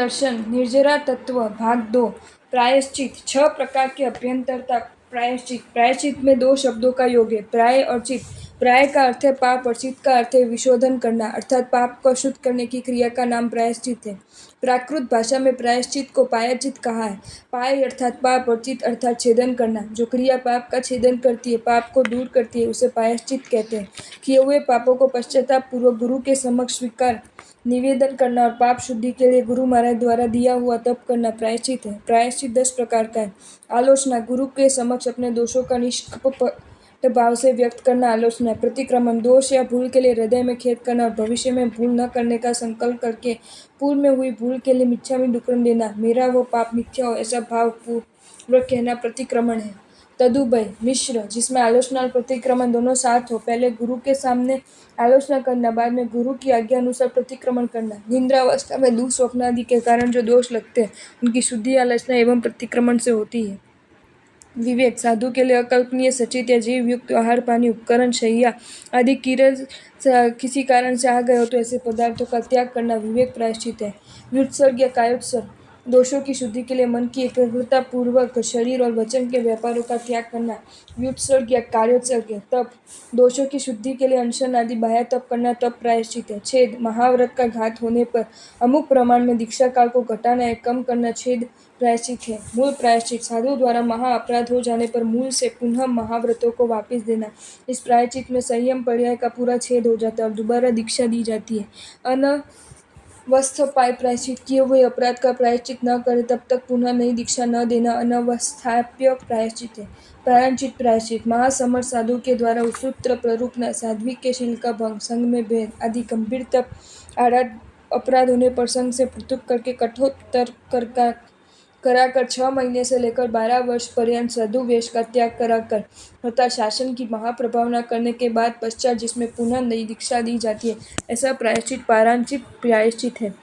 दर्शन निर्जरा तत्व भाग 2 प्रायश्चित 6 प्रकार के अभ्यंतरता प्रायश्चित। प्रायश्चित में दो शब्दों का योग है, प्राय और चित। प्राय का अर्थ है पाप और चित का अर्थ है विशोधन करना, अर्थात पाप को शुद्ध करने की क्रिया का नाम प्रायश्चित है। प्राकृत भाषा में प्रायश्चित को पायचित कहा है। पाय अर्थात पाप और चित अर्थात छेदन करना। जो क्रिया पाप का छेदन करती है, पाप को दूर करती है, उसे प्रायश्चित कहते हैं। किए हुए पापों को पश्चाताप पूर्वक गुरु के समक्ष स्वीकार निवेदन करना और पाप शुद्धि के लिए गुरु महाराज द्वारा दिया हुआ तप करना प्रायश्चित है। प्रायश्चित 10 प्रकार का है। आलोचना, गुरु के समक्ष अपने दोषों का निष्कपट भाव से व्यक्त करना आलोचना। प्रतिक्रमण, दोष या भूल के लिए हृदय में खेद करना और भविष्य में भूल न करने का संकल्प करके पूर्व में हुई भूल के लिए मिच्छामि दुक्कडम देना, मेरा वो पाप मिथ्या हो ऐसा भाव पूर्वक कहना प्रतिक्रमण है। तदुभय मिश्र, जिसमें आलोचना और प्रतिक्रमण दोनों साथ हो। पहले गुरु के सामने आलोचना करना, बाद में गुरु की आज्ञा अनुसार प्रतिक्रमण करना। निद्रावस्था में दुःस्वप्न आदि के कारण जो दोष लगते हैं, उनकी शुद्धि आलोचना एवं प्रतिक्रमण से होती है। विवेक, साधु के लिए अकल्पनीय सचित या जीव युक्त आहार पानी उपकरण शैया आदि किसी कारण से आ गए हो तो ऐसे पदार्थों का त्याग करना विवेक प्रायश्चित है। व्युत्सर्ग या कायोत्सर्ग, दोषों की शुद्धि के लिए मन की एकाग्रता पूर्वक शरीर और वचन के व्यापारों का त्याग करना व्युत्सर्ग या कार्योत्सर्ग है। तप, दोषों की शुद्धि के लिए अनशन आदि बाह्य तप करना तप प्रायश्चित है। छेद, महाव्रत का घात होने पर अमुक प्रमाण में दीक्षा काल को घटाना या कम करना छेद प्रायश्चित है। मूल प्रायश्चित, साधु द्वारा महा अपराध हो जाने पर मूल से पुनः महाव्रतों को वापस देना। इस प्रायश्चित में संयम पर्याय का पूरा छेद हो जाता है और दोबारा दीक्षा दी जाती है। अनवस्थाप्य प्रायश्चित, किए हुए अपराध का प्रायश्चित न करे तब तक पुनः नई दीक्षा न देना अनवस्थाप्य प्रायश्चित है। प्रायश्चित प्रायश्चित, महासमर्थ साधु के द्वारा सूत्र प्ररूपना, साध्वी के शील का भंग, संग में भेद आदि गंभीर तप आराध अपराध होने पर संग से पृथक करके कठोर कराकर 6 महीने से लेकर 12 वर्ष पर्यंत साधु वेश का त्याग कराकर तथा शासन की महाप्रभावना करने के बाद पश्चात जिसमें पुनः नई दीक्षा दी जाती है, ऐसा प्रायश्चित पारांचित प्रायश्चित है।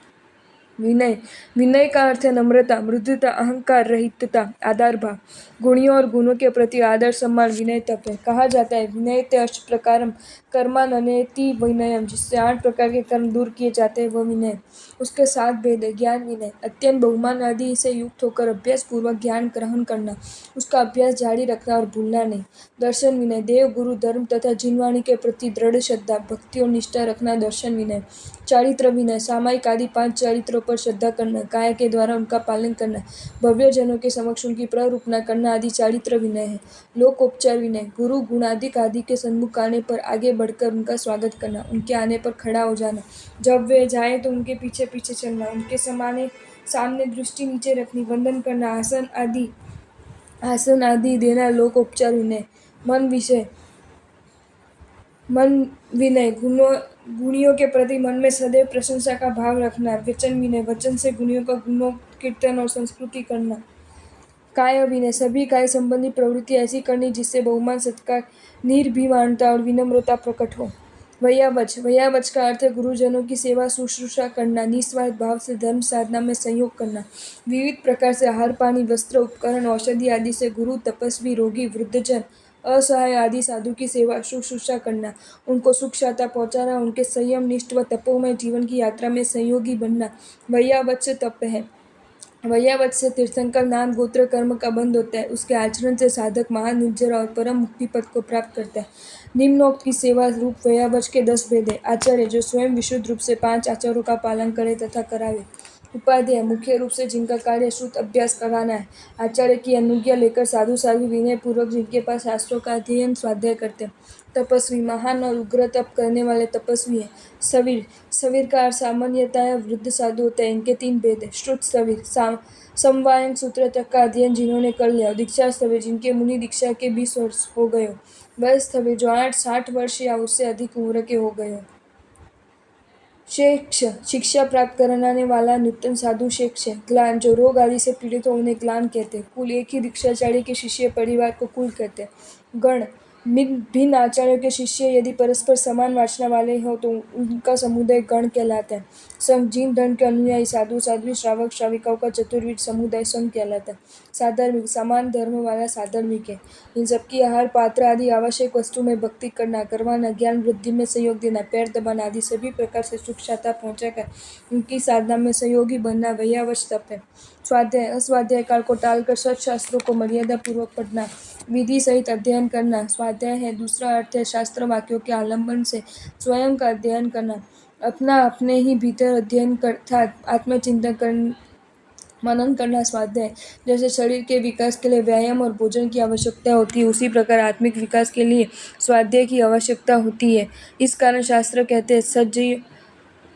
विनय, विनय का अर्थ है नम्रता, मृदुता, अहंकार रहितता, आदर भाव। गुणियों और गुणों के प्रति आदर सम्मान विनय तप है। कहा जाता है विनयते अष्टप्रकारम कर्माण्येति विनयम, जिससे 8 प्रकार के कर्म दूर किए जाते हैं वह विनय। उसके 7 भेद है। ज्ञान विनय, अत्यंत बहुमान आदि से युक्त होकर अभ्यास पूर्वक ज्ञान ग्रहण करना, उसका अभ्यास जारी रखना और भूलना नहीं। दर्शन विनय, देव गुरु धर्म तथा जिनवाणी के प्रति दृढ़ श्रद्धा भक्ति और निष्ठा रखना दर्शन विनय। चारित्र विनय, सामायिक आदि 5 चारित्रों पर श्रद्धा करना, काय के द्वारा उनका पालन करना, भव्य जनों के समक्ष उनकी प्ररूपना करना आदि चारित्र विनय है। लोकोपचार विनय, गुरु गुणाधिक आदि के सन्मुख आने पर आगे बढ़कर उनका स्वागत करना, उनके आने पर खड़ा हो जाना, जब वे जाए तो उनके पीछे पीछे चलना, उनके सामने दृष्टि नीचे रखनी, वंदन करना, आसन आदि देना लोकोपचार विनय। मन विनय, गुणियों के प्रति मन में सदैव प्रशंसा का भाव रखना। वचन विनय, वचन से गुणियों का गुणों कीर्तन और संस्कृति करना। काय विनय, सभी काय संबंधी प्रवृत्ति ऐसी करनी जिससे बहुमान सत्कार, निर्भीमानता और विनम्रता प्रकट हो। वैयावच, वैयावच का अर्थ है गुरुजनों की सेवा शुश्रूषा करना, निस्वार्थ भाव से धर्म साधना में सहयोग करना। विविध प्रकार से आहार पानी वस्त्र उपकरण औषधि आदि से गुरु तपस्वी रोगी वृद्धजन असहाय आदि साधु की सेवा शुश्रूषा करना, उनको सुख शांति पहुँचाना, उनके संयम निष्ठ व तपोमय जीवन की यात्रा में सहयोगी बनना वैयावच तप है। वैयावच से तीर्थंकर नाम गोत्र कर्म का बंध होता है। उसके आचरण से साधक महानिर्जर और परम मुक्ति पद को प्राप्त करता है। निम्नोक्त की सेवा रूप वैयावच के 10 भेद है। आचार्य, जो स्वयं विशुद्ध रूप से 5 आचारों का पालन करे तथा करावे। उपाध्याय, मुख्य रूप से जिनका कार्य शुद्ध अभ्यास कराना है। आचार्य की अनुज्ञा लेकर साधु साध्वी विनय पूर्वक जिनके पास शास्त्रों का अध्ययन स्वाध्याय करते हैं। तपस्वी, महान और उग्र तप करने वाले तपस्वी है। सवीर, सवीर का अर्थ सामान्यतः वृद्ध साधु होता है। इनके 3 भेद है। श्रुत सवीर, समवायन सूत्र तक का अध्ययन जिन्होंने कर लिया। दीक्षा सवीर, जिनके मुनि दीक्षा के 20 वर्ष हो गए हो। वयस्क सवीर, जो 60 वर्ष या उससे अधिक उम्र के हो गए हो। शेक्ष, शिक्षा प्राप्त कराने वाला नूतन साधु शेक्ष है। ग्लान, जो रोग आदि से पीड़ित हो उन्हें ग्लान कहते हैं। कुल, एक ही दीक्षाचार्य के शिष्य परिवार को कुल कहते हैं। गण, भिन्न आचार्यों के शिष्य यदि परस्पर समान वासना वाले हों तो उनका समुदाय गण कहलाता है। संघ जिन धर्म के अनुयायी साधु साध्वी श्रावक श्राविकाओं का चतुर्विध समुदाय संघ कहलाता है। साधर्मिक समान धर्म वाला साधर्मिक है। इन सबकी आहार पात्र आदि आवश्यक वस्तु में भक्ति करवाना, ज्ञान वृद्धि में सहयोग देना, पैर दबाना आदि सभी प्रकार से सुख शांता पहुँचाकर उनकी साधना में सहयोगी बनना वैयावश तप है। स्वाध्याय अस्वाध्याय काल को टालकर सत्शास्त्रों को मर्यादा पूर्वक पढ़ना, विधि सहित अध्ययन करना स्वाध्याय है। दूसरा अर्थ है शास्त्र वाक्यों के आलंबन से स्वयं का अध्ययन करना, अपने ही भीतर अध्ययन अर्थात आत्मचिंतन मनन करना स्वाध्याय। जैसे शरीर के विकास के लिए व्यायाम और भोजन की आवश्यकता होती है, उसी प्रकार आत्मिक विकास के लिए स्वाध्याय की आवश्यकता होती है। इस कारण शास्त्र कहते हैं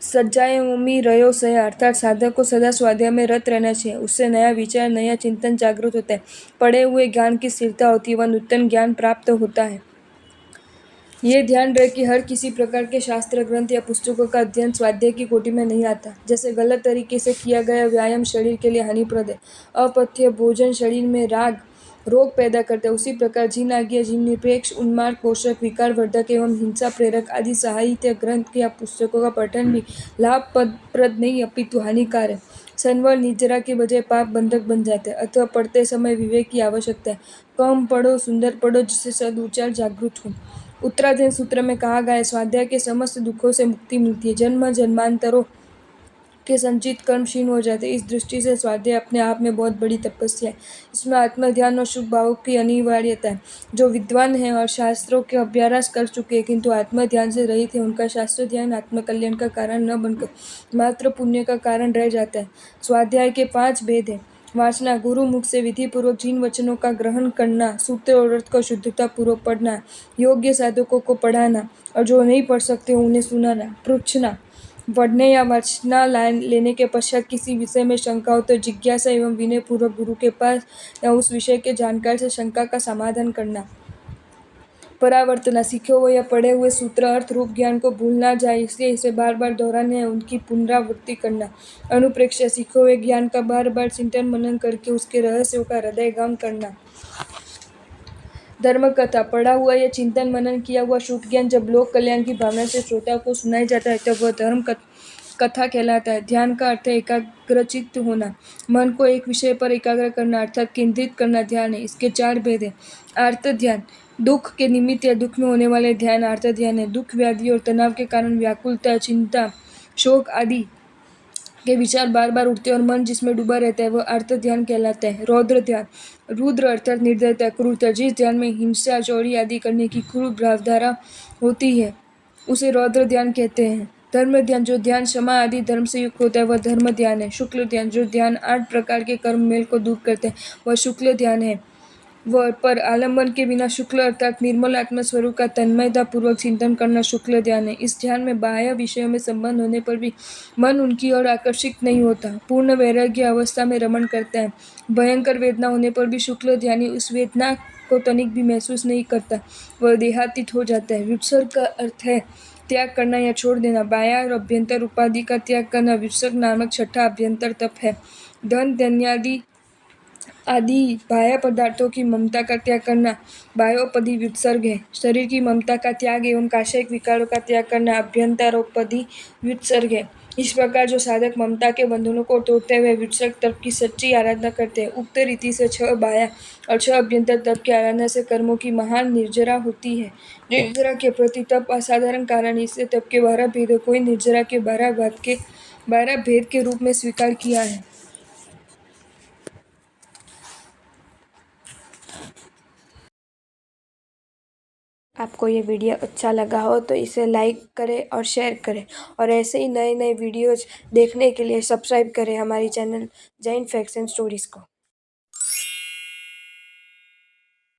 सज्जायोमी रयो सय, अर्थात साधक को सदा स्वाध्याय में रत रहना चाहिए। उससे नया विचार, नया चिंतन जागृत होता है, पढ़े हुए ज्ञान की स्थिरता होती है, वह नूतन ज्ञान प्राप्त होता है। ये ध्यान रहे कि हर किसी प्रकार के शास्त्र ग्रंथ या पुस्तकों का अध्ययन स्वाध्याय की कोटि में नहीं आता। जैसे गलत तरीके से किया गया व्यायाम शरीर के लिए हानिप्रद है, अपथ्य भोजन शरीर में रोग पैदा करते हैं, उसी प्रकार जिन आज्ञा, जिन निरपेक्ष, उन्माद पोषक, विकार वर्धक एवं हिंसा प्रेरक आदि साहित्य ग्रंथ या पुस्तकों का पठन भी लाभप्रद नहीं अपितु हानिकार है। संवर निर्जरा के बजाय पाप बंधक बन जाते हैं। अथवा पढ़ते समय विवेक की आवश्यकता है। कम पढ़ो, सुंदर पढ़ो, जिससे सदुचार जागृत हो। उत्तराधीन सूत्र में कहा गया है, स्वाध्याय के समस्त दुखों से मुक्ति मिलती है, जन्म जन्मांतरों के संचित कर्म क्षीण हो जाते हैं। इस दृष्टि से स्वाध्याय अपने आप में बहुत बड़ी तपस्या है। इसमें आत्मध्यान और शुभ भावों की अनिवार्यता है। जो विद्वान हैं और शास्त्रों के अभ्यास कर चुके हैं किंतु आत्मध्यान से रहित है, उनका शास्त्र ध्यान आत्मकल्याण का कारण न बनकर मात्र पुण्य का कारण रह जाता है। स्वाध्याय के 5 भेद हैं। वासना, गुरु मुख से विधि पूर्वक जिन वचनों का ग्रहण करना, सूत्र और अर्थ को शुद्धता पूर्वक पढ़ना, योग्य साधकों को पढ़ाना और जो नहीं पढ़ सकते उन्हें सुनाना, पूछना, पढ़ने या वाचना लेने के पश्चात किसी विषय में शंका हो तो जिज्ञासा एवं विनय पूर्वक गुरु के पास या उस विषय के जानकार से शंका का समाधान करना। परावर्तना, सीखे हुए या पढ़े हुए सूत्र अर्थ रूप ज्ञान को भूल ना जाए इसलिए इसे बार बार दोहराने या उनकी पुनरावृत्ति करना। अनुप्रेक्षा, सीखे हुए ज्ञान का बार बार चिंतन मनन करके उसके रहस्यों का हृदयंगम करना। धर्म कथा, पढ़ा हुआ या चिंतन मनन किया हुआ शुद्ध ज्ञान जब लोक कल्याण की भावना से श्रोता को सुनाया जाता है तब वह धर्म कथा कहलाता है। ध्यान का अर्थ है एकाग्रचित्त होना, मन को एक विषय पर एकाग्र करना अर्थात केंद्रित करना ध्यान है। इसके 4 भेद हैं। आर्त ध्यान, दुख के निमित्त या दुख में होने वाले ध्यान आर्त ध्यान है। दुख, व्याधि और तनाव के कारण व्याकुलता, चिंता, शोक आदि के विचार बार बार उठते और मन जिसमें डूबा रहता है वह आर्त ध्यान कहलाता है। रौद्र ध्यान, रुद्र अर्थात निर्दयता, क्रूरता, जिस ध्यान में हिंसा, चोरी आदि करने की क्रूर भावधारा होती है उसे रौद्र ध्यान कहते हैं। धर्म ध्यान, जो ध्यान क्षमा आदि धर्म से युक्त होता है वह धर्म ध्यान है। शुक्ल ध्यान, जो ध्यान 8 प्रकार के कर्म मेल को दूर करते हैं वह शुक्ल ध्यान है। वह पर आलम्बन के बिना शुक्ल अर्थात निर्मल आत्मस्वरूप का तन्मयता पूर्वक चिंतन करना शुक्ल ध्यान है। इस ध्यान में बाह्य विषयों में संबंध होने पर भी मन उनकी ओर आकर्षित नहीं होता, पूर्ण वैराग्य अवस्था में रमण करता है। भयंकर वेदना होने पर भी शुक्ल ध्यानी उस वेदना को तनिक भी महसूस नहीं करता, वह देहातीत हो जाता है। विसर्ग का अर्थ है त्याग करना या छोड़ देना। बाह्य और अभ्यंतर उपाधि का त्याग करना विसर्ग नामक छठा अभ्यंतर तप है। धन, धान्यादि आदि बाह्य पदार्थों की ममता का त्याग करना बाह्योपदी व्युत्सर्ग है। शरीर की ममता का त्याग एवं काशिक विकारों का त्याग करना अभ्यंतरोपदी व्युत्सर्ग है। इस प्रकार जो साधक ममता के बंधनों को तोड़ते हुए व्युत्सर्ग तप की सच्ची आराधना करते हैं, उक्त रीति से 6 बाह्य और 6 अभ्यंतर तप की आराधना से कर्मों की महान निर्जरा होती है। निर्जरा के प्रति तप असाधारण कारण, इससे तप के 12 भेदों को निर्जरा के 12 भेद के रूप में स्वीकार किया है। आपको ये वीडियो अच्छा लगा हो तो इसे लाइक करें और शेयर करें और ऐसे ही नए नए वीडियोज़ देखने के लिए सब्सक्राइब करें हमारी channel Jain facts and stories को।